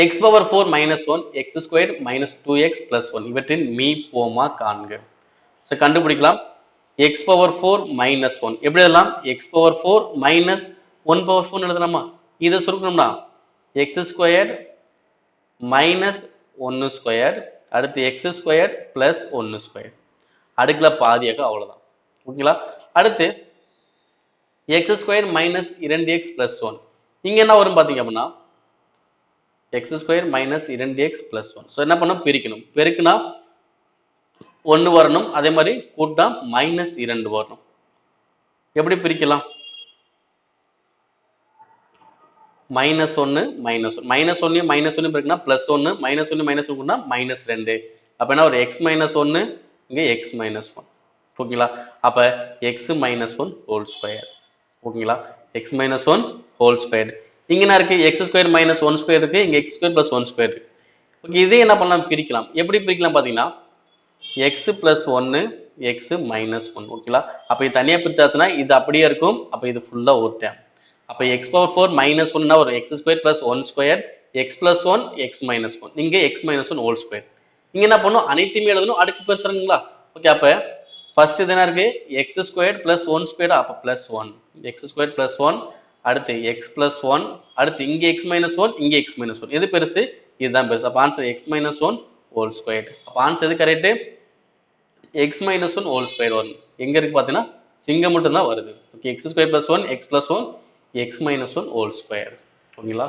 X power 4 minus 1 X square minus 2x plus 1 இவற்றின் me போமா காண்க. ஸோ கண்டுபிடிக்கலாம். எக்ஸ் பவர் 4 மைனஸ் 1 எப்படி எழுதலாம்? எக்ஸ் பவர் 4 மைனஸ் 1 பவர் 4 எழுதலாமா? இதை சுருக்கணும்னா எக்ஸ் ஸ்கொயர் மைனஸ் 1 ஸ்கொயர் அடுத்து எக்ஸ் ஸ்கொயர் பிளஸ் 1 ஸ்கொயர் அடுக்குல பாதியாக அவ்வளவுதான். ஓகேங்களா? அடுத்து X square minus 2x plus 1 இங்க என்ன வரும் பாத்தீங்க அப்படின்னா X square minus 2x plus 1. So என்ன பண்ணணும்? பிரிக்கணும். பெருக்குனா 1 வரணும். அதே மாதிரி கூட்டா மைனஸ் 2 வரணும். எப்படி பிரிக்கலாம்? மைனஸ் 1 மைனஸ் 1 மைனஸ் 1 மைனஸ் 1 பிரிக்குனா பிளஸ் 1 மைனஸ் 1 மைனஸ் 1 மைனஸ் 2. அப்ப என்ன ஒரு எக்ஸ் மைனஸ் 1 இங்க எக்ஸ் மைனஸ் 1. ஓகேங்களா? அப்ப எக்ஸ் மைனஸ் 1 ஹோல் ஸ்கொயர். ஓகேங்களா? X minus 1 whole square. இங்க என்ன இருக்கு? எக்ஸ் ஸ்கொயர் மைனஸ் 1 ஸ்கொயர் இருக்கு. இங்க எக்ஸ் ஸ்கொயர் பிளஸ் 1 ஸ்கொயர் இருக்கு. ஓகே, இதே என்ன பண்ணலாம்? பிரிக்கலாம். எப்படி பிரிக்கலாம் பாத்தீங்கன்னா எக்ஸ் பிளஸ் 1 எக்ஸ் மைனஸ் 1. ஓகேங்களா? அப்ப இது தனியா பிரிச்சாச்சுன்னா இது அப்படியே இருக்கும். அப்ப இது ஃபுல்லா ஒரு டைம். அப்ப எக்ஸ் பவர் 4 மைனஸ் 1 ஒரு X square plus 1 square X plus 1 X minus 1. இங்க எக்ஸ் மைனஸ் 1 ஹோல் ஸ்கொயர். இங்க என்ன பண்ணும்? அனைத்தையுமே எழுதணும். அடுக்கு பெருசுங்களா? ஓகே, அப்ப ஃபர்ஸ்ட் இது என்ன இருக்கு? எக்ஸ் ஸ்கொயர் பிளஸ் 1 ஸ்கொயர் அப்ப பிளஸ் 1 எக்ஸ் ஸ்கொயர் பிளஸ் 1 அடுத்து எக்ஸ் பிளஸ் 1 அடுத்து இங்க எக்ஸ் மைனஸ் 1 இங்க எக்ஸ் மைனஸ் 1. எது பெருசு? இதுதான் பெருசு. அப்ப answer X minus 1 whole square. அப்ப ஆன்சர் எது correct? X minus 1 whole square வரும். எங்க இருக்கு பாத்தீங்கன்னா சிங்கம் மட்டும் தான் வருது. Okay, X square plus 1 X plus 1 X minus 1 whole square. ஓகேங்களா?